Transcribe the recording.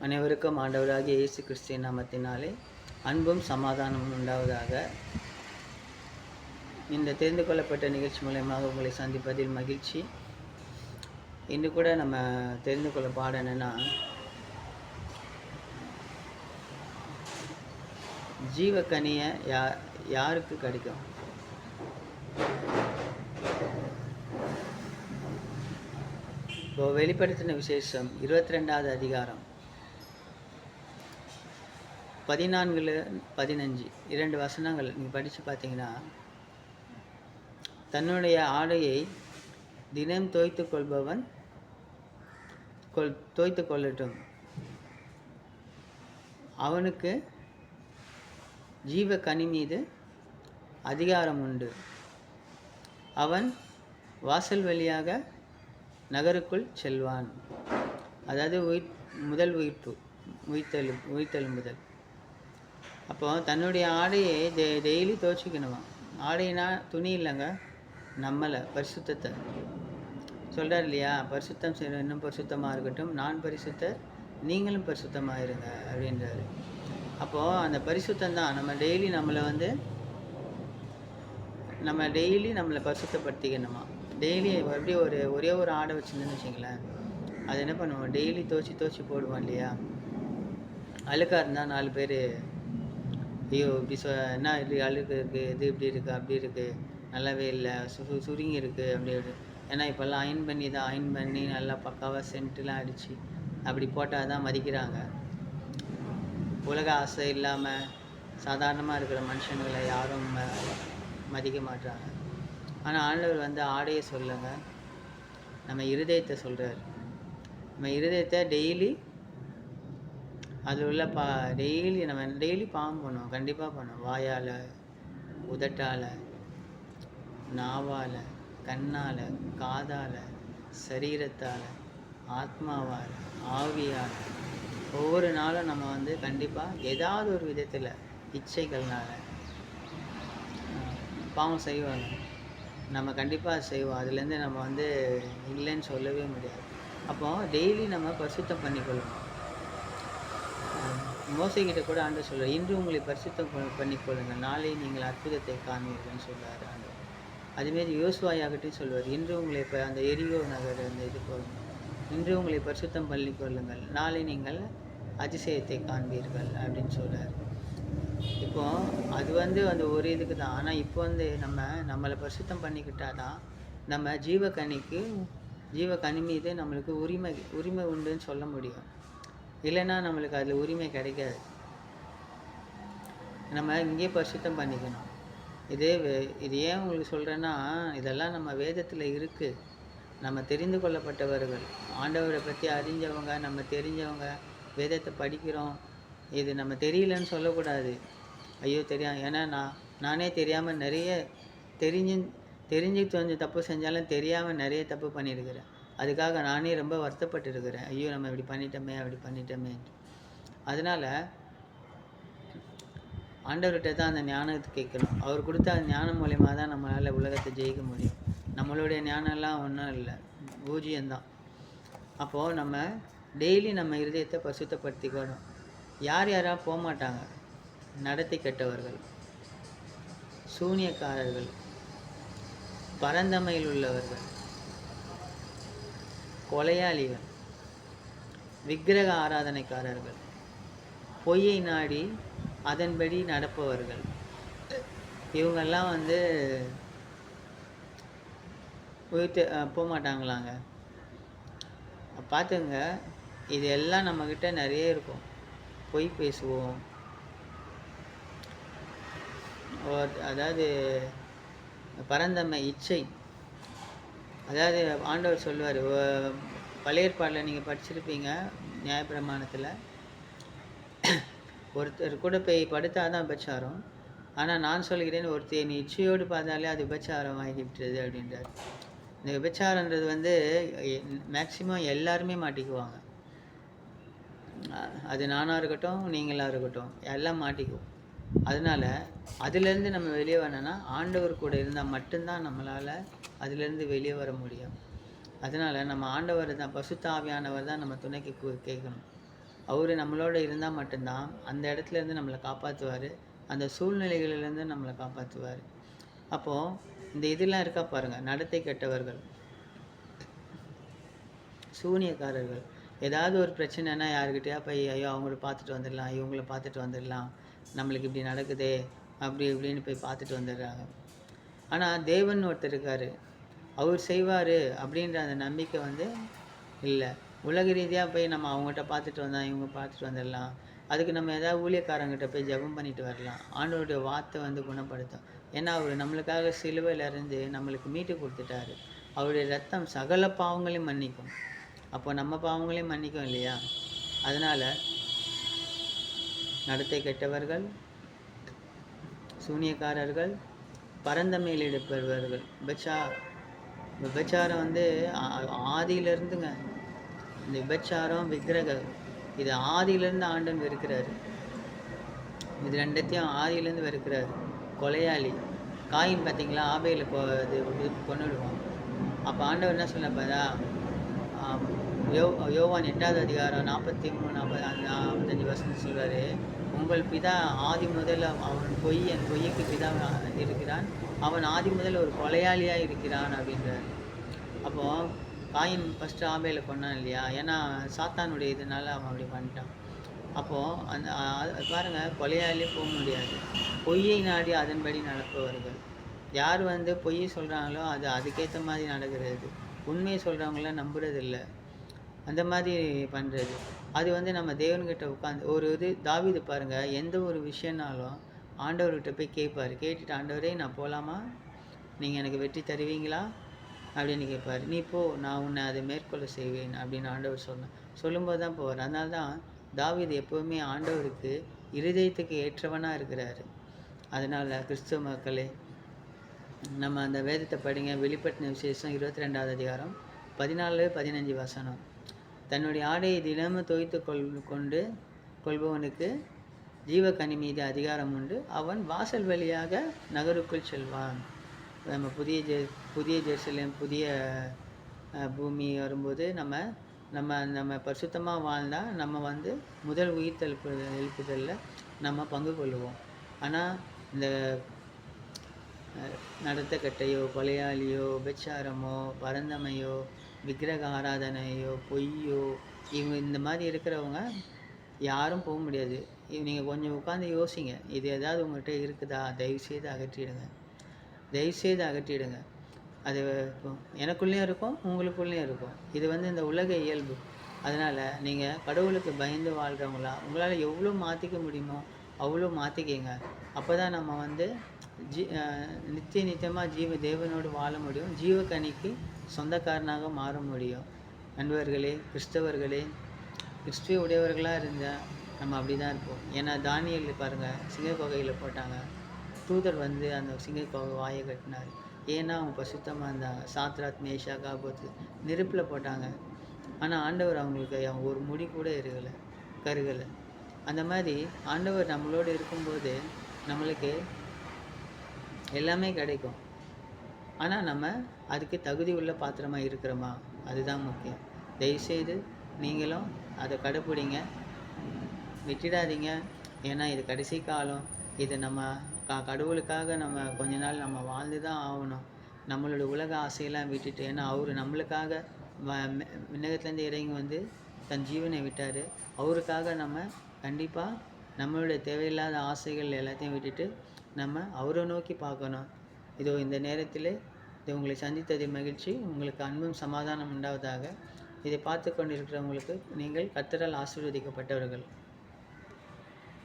அனைவருக்கும் ஆண்டவராகிய இயேசு கிறிஸ்துவின் நாமத்தினாலே அன்பும் சமாதானமும் உண்டாவதாக. இந்த தெரிந்து கொள்ளப்பட்ட நிகழ்ச்சி மூலமாக உங்களை சந்திப்பதில் மகிழ்ச்சி. இன்று கூட நம்ம தெரிந்து கொள்ள பாடம் என்னன்னா, ஜீவக்கனியை யாருக்கு கிடைக்கும்? இப்போ வெளிப்படுத்தின விசேஷம் 22வது அதிகாரம் 14-15 2 வசனங்கள் நீங்கள் படித்து பார்த்தீங்கன்னா, தன்னுடைய ஆடையை தினம் தோய்த்து கொள்பவன் தோய்த்து கொள்ளட்டும், அவனுக்கு ஜீவ கனி மீது அதிகாரம் உண்டு. அவன் வாசல் வழியாக நகருக்குள் செல்வான். அதாவது முதல் உயிர்த்தெழும்புதல். அப்போ தன்னுடைய ஆடையை டெய்லி துவைச்சிக்கணுமா? ஆடைனா துணி இல்லைங்க, நம்மளை பரிசுத்தத்தை சொல்கிறார் இல்லையா? பரிசுத்தம் செய்யணும், இன்னும் பரிசுத்தமாக இருக்கட்டும், நான் பரிசுத்தர் நீங்களும் பரிசுத்தமாக இருங்க அப்படின்றாரு. அப்போது அந்த பரிசுத்தம் தான் நம்ம டெய்லி நம்மளை பரிசுத்தப்படுத்திக்கணுமா? டெய்லி அப்படியே ஒரே ஒரு ஆடை வச்சுருந்தேன்னு வச்சிங்களேன், அது என்ன பண்ணுவோம்? டெய்லி துவச்சி போடுவோம் இல்லையா? அழுக்காக இருந்தால் 4 பேர் ஐயோ இப்படி என்ன இப்படி அழுக்கு இருக்குது, இது இப்படி இருக்குது, அப்படி இருக்குது, நல்லாவே இல்லை, சுருங்கி இருக்குது அப்படி ஏன்னா இப்போல்லாம் அயன் பண்ணி நல்லா பக்காவாக சென்ட்டுலாம் அடித்து அப்படி போட்டால் தான் மதிக்கிறாங்க. உலக ஆசை இல்லாமல் சாதாரணமாக இருக்கிற மனுஷங்களை யாரும் மதிக்க மாட்டாங்க. ஆனால் ஆண்டவர் ஆடையை சொல்லுங்க, நம்ம இருதயத்தை சொல்கிறார். நம்ம இருதயத்தை டெய்லி அதில் உள்ள டெய்லி பாவம் பண்ணுவோம், கண்டிப்பாக பண்ணுவோம். வாயால், உதட்டால், நாவால், கண்ணால், காதால், சரீரத்தால், ஆத்மாவால், ஆவியால் ஒவ்வொரு நாளும் நம்ம கண்டிப்பாக ஏதாவது ஒரு விதத்தில் இச்சைகள்னால பாவம் செய்வாங்க. நம்ம கண்டிப்பாக செய்வோம். அதுலேருந்து நம்ம இல்லைன்னு சொல்லவே முடியாது. அப்போது டெய்லி நம்ம பரிசுத்தம் பண்ணிக்கொள்ளணும். மோசைக்கிட்ட கூட ஆண்டவர் சொல்கிறார், இன்று உங்களை பரிசுத்தம் பண்ணிக்கொள்ளுங்கள், நாளை நீங்கள் அற்புதத்தை காண்பீர்கள்னு சொல்கிறார் ஆண்டவர். அதுமாரி யோசுவாயாகட்டும் சொல்வார், இன்று உங்களை அந்த எரிகோ நகர் இது போகணும், இன்று உங்களை பரிசுத்தம் பண்ணிக்கொள்ளுங்கள், நாளை நீங்கள் அதிசயத்தை காண்பீர்கள் அப்படின்னு சொல்கிறார். இப்போது அது அந்த ஒரு இதுக்கு தான். ஆனால் இப்போ நம்மளை பரிசுத்தம் பண்ணிக்கிட்டால் தான் நம்ம ஜீவ கனி மீது நம்மளுக்கு உரிமை உண்டுன்னு சொல்ல முடியும். இல்லைன்னா நம்மளுக்கு அதில் உரிமை கிடைக்காது. நம்ம இங்கே பரிசுத்தம் பண்ணிக்கணும். இது ஏன் உங்களுக்கு சொல்கிறேன்னா, இதெல்லாம் நம்ம வேதத்தில் இருக்குது. நம்ம தெரிந்து கொள்ளப்பட்டவர்கள், ஆண்டவரை பற்றி அறிஞ்சவங்க, நம்ம தெரிஞ்சவங்க, வேதத்தை படிக்கிறோம். இது நம்ம தெரியலன்னு சொல்லக்கூடாது. ஐயோ தெரியும், ஏன்னா நானே தெரியாமல் நிறைய தெரிஞ்சு கொஞ்சம் தப்பு செஞ்சாலும் தெரியாமல் நிறைய தப்பு பண்ணியிருக்கிறேன். அதுக்காக நானே ரொம்ப வருத்தப்பட்டு இருக்கிறேன். ஐயோ நம்ம இப்படி பண்ணிட்டோமே. அதனால் ஆண்டவர்கிட்ட தான் அந்த ஞானத்தை கேட்கணும். அவர் கொடுத்த அந்த ஞானம் மூலயமா தான் நம்மளால் உலகத்தை ஜெயிக்க முடியும். நம்மளுடைய ஞானம்லாம் ஒன்றும் இல்லை, பூஜ்யம்தான். அப்போது நம்ம டெய்லி நம்ம இருதயத்தை பரிசுத்தப்படுத்திக்கணும். யாராக போக மாட்டாங்க? நடத்தை கெட்டவர்கள், சூனியக்காரர்கள், பரந்தமையில் உள்ளவர்கள், கொலையாளிகள், விக்கிரக ஆராதனைக்காரர்கள், பொய்யை நாடி அதன்படி நடப்பவர்கள், இவங்கெல்லாம் போக மாட்டாங்களாங்க. பார்த்துங்க, இது எல்லாம் நம்மக்கிட்ட நிறைய இருக்கும். பொய் பேசுவோம், அதாவது பரந்தமை இச்சை. அதாவது ஆண்டவர் சொல்லுவார், பழைய ஏற்பாடில் நீங்கள் படிச்சிருப்பீங்க, நியாயப்பிரமாணத்தில் ஒருத்தர் கூட போய் படுத்தால் தான் விபச்சாரம். ஆனால் நான் சொல்கிறேன், ஒருத்தர் நீ இச்சையோடு பார்த்தாலே அது விபச்சாரம் ஆகிவிட்டுறது அப்படின்றார். இந்த விபச்சாரன்றது மேக்சிமம் எல்லாருமே மாட்டிக்குவாங்க. அது நானாக இருக்கட்டும், நீங்களாக இருக்கட்டும், எல்லாம் மாட்டிக்குவோம். அதனால் அதுலேருந்து நம்ம வெளியே வரணும்னா ஆண்டவர் கூட இருந்தால் மட்டும்தான் நம்மளால் அதுலேருந்து வெளியே வர முடியும். அதனால் நம்ம ஆண்டவர் தான், பரிசுத்த ஆவியானவர் தான் நம்ம துணைக்கு கேட்கணும். அவர் நம்மளோட இருந்தால் மட்டும்தான் அந்த இடத்துலேருந்து நம்மளை காப்பாற்றுவார், அந்த சூழ்நிலைகளிலேருந்து நம்மளை காப்பாற்றுவார். அப்போது இந்த இதெல்லாம் இருக்கா பாருங்கள், நடத்தை கெட்டவர்கள், சூனியக்காரர்கள். ஏதாவது ஒரு பிரச்சனைனா யாருக்கிட்டையா போய் ஐயோ அவங்கள பார்த்துட்டு வந்துடலாம், இவங்கள பார்த்துட்டு வந்துடலாம், நம்மளுக்கு இப்படி நடக்குதே அப்படி இப்படின்னு போய் பார்த்துட்டு வந்துடுறாங்க. ஆனால் தேவன் ஒருத்தர் இருக்கார், அவர் செய்வார் அப்படின்ற அந்த நம்பிக்கை இல்லை. உலக ரீதியாக போய் நம்ம அவங்ககிட்ட பார்த்துட்டு வந்தால் இவங்க பார்த்துட்டு வந்துடலாம், அதுக்கு நம்ம ஏதாவது ஊழியக்காரங்கிட்ட போய் ஜெபம் பண்ணிட்டு வரலாம். ஆண்டவருடைய வார்த்தை குணப்படுத்தும். ஏன்னா அவர் நம்மளுக்காக சிலுவையில் இருந்து நம்மளுக்கு மீட்டு கொடுத்துட்டாரு. அவருடைய ரத்தம் சகல பாவங்களையும் மன்னிக்கும். அப்போ நம்ம பாவங்களையும் மன்னிக்கும் இல்லையா? அதனால் நடத்தை கெட்டவர்கள், சூனியக்காரர்கள், பரந்த மேலிடப்படுபவர்கள், விபச்சாரம் ஆதியிலிருந்துங்க. இந்த விபச்சாரம், விக்கிரகம், இது ஆதியிலேருந்து ஆண்டவன் வெறுக்கிறாரு. இது ரெண்டத்தையும் ஆதியிலேருந்து வெறுக்கிறாரு. கொலையாளி காயின் பார்த்தீங்களா, ஆபேல கொன்னுடுவான். அப்போ ஆண்டவர் என்ன சொல்லப்பதா, யோவான் 8வது அதிகாரம் 43-45 வசனம் சொல்கிறாரு, உங்கள் பிதா ஆதி முதல் அவன் பொய்யுக்கு பிதா இருக்கிறான், அவன் ஆதி முதல் ஒரு கொலையாளியாக இருக்கிறான் அப்படின்றார். அப்போது காயின் ஃபஸ்ட்டு ஆபேல கொன்னான் இல்லையா? ஏன்னா சாத்தானுடைய இதனால அவன் அப்படி பண்ணிட்டான். அப்போது அந்த பாருங்கள், கொலையாளியே போக முடியாது. பொய்யை நாடி அதன்படி நடப்பவர்கள். யார் பொய்யை சொல்கிறாங்களோ அது அதுக்கேற்ற மாதிரி நடக்கிறது. உண்மையை சொல்கிறவங்கள நம்புறதில்லை, அந்த மாதிரி பண்ணுறது. அது நம்ம தேவன்கிட்ட உட்காந்து ஒரு தாவீது பாருங்கள், எந்த ஒரு விஷயம்னாலும் ஆண்டவர்கிட்ட போய் கேட்பார். கேட்டுட்டு, ஆண்டவரே நான் போகலாமா, நீங்கள் எனக்கு வெற்றி தருவீங்களா அப்படின்னு கேட்பார். நீ போ, நான் உன்னை அதை மேற்கொள்ள செய்வேன் அப்படின்னு ஆண்டவர் சொல்லும்போது தான் போவார். அதனால தான் தாவீது எப்போவுமே ஆண்டவருக்கு இருதயத்துக்கு ஏற்றவனாக இருக்கிறாரு. அதனால் கிறிஸ்துவ மக்களே, நம்ம அந்த வேதத்தை படிங்க. வெளிப்பட்டின விசேஷம் 22வது அதிகாரம் 14-15 வசனம். தன்னுடைய ஆடையை தினமும் தோய்த்து கொள்பவனுக்கு ஜீவக்கனி மீது அதிகாரம் உண்டு, அவன் வாசல் வழியாக நகருக்குள் செல்வான். நம்ம புதிய ஜெருசலேம், புதிய பூமி வரும்போது நம்ம பரிசுத்தமாக வாழ்ந்தால் நம்ம முதல் எழுப்புதலில் நம்ம பங்கு கொள்ளுவோம். ஆனால் இந்த நடத்தக்கட்டையோ, கொலையாளியோ, விபச்சாரமோ, பரந்தமையோ, விக்கிரக ஆராதனையோ, பொய்யோ, இவங்க இந்த மாதிரி இருக்கிறவங்க யாரும் போக முடியாது. நீங்கள் கொஞ்சம் உட்காந்து யோசிங்க, இது ஏதாவது உங்கள்கிட்ட இருக்குதா, தயவுசெய்து அகற்றிடுங்க. அது எனக்குள்ளேயும் இருக்கும், உங்களுக்குள்ளேயும் இருக்கும். இது இந்த உலக இயல்பு. அதனால் நீங்கள் கடவுளுக்கு பயந்து வாழ்கிறவங்களா, உங்களால் எவ்வளோ மாற்றிக்க முடியுமோ அவ்வளோ மாற்றிக்கிங்க. அப்போ தான் நம்ம நித்தியமாக தேவனோடு வாழ முடியும், ஜீவக்கனிக்கு சொந்தக்காரனாக மாற முடியும். நண்பர்களே, கிறிஸ்தவர்களே, கிறிஸ்துவ உடையவர்களாக இருந்தால் நம்ம அப்படி தான் இருப்போம். ஏன்னா தானியேல் பாருங்கள், சிங்கக்கோகையில் போட்டாங்க. தூதர் அந்த சிங்கக்கோகை வாயை கட்டினார். ஏன்னா அவங்க பரிசுத்தமாக இருந்தாங்க. சாத்ராக், மேஷாக், ஆபேத்நேகோ நெருப்பில் போட்டாங்க. ஆனால் ஆண்டவர் அவங்களுக்கு ஒரு முடி கூட கருகலை. அந்த மாதிரி ஆண்டவர் நம்மளோடு இருக்கும்போது நம்மளுக்கு எல்லாமே கிடைக்கும். ஆனால் நம்ம அதுக்கு தகுதி உள்ள பாத்திரமாக இருக்கிறோமா, அதுதான் முக்கியம். தயவுசெய்து நீங்களும் அதை கடைப்பிடிங்க, விட்டுடாதீங்க. ஏன்னா இது கடைசி காலம். இது நம்ம கடவுளுக்காக நம்ம கொஞ்ச நாள் நம்ம வாழ்ந்து தான் ஆகணும். நம்மளோட உலக ஆசையெல்லாம் விட்டுட்டு, ஏன்னா அவர் நம்மளுக்காக விண்ணகத்துலேருந்து இறங்கி தன் ஜீவனை விட்டார். அவருக்காக நம்ம கண்டிப்பாக நம்மளுடைய தேவையில்லாத ஆசைகள் எல்லாத்தையும் விட்டுட்டு நம்ம அவரை நோக்கி பார்க்கணும். இதோ இந்த நேரத்தில் இது உங்களை சந்தித்தது மகிழ்ச்சி. உங்களுக்கு அன்பும் சமாதானம் உண்டாவதாக. இதை பார்த்து கொண்டிருக்கிறவங்களுக்கு நீங்கள் கர்த்தரால் ஆசீர்வதிக்கப்பட்டவர்கள்.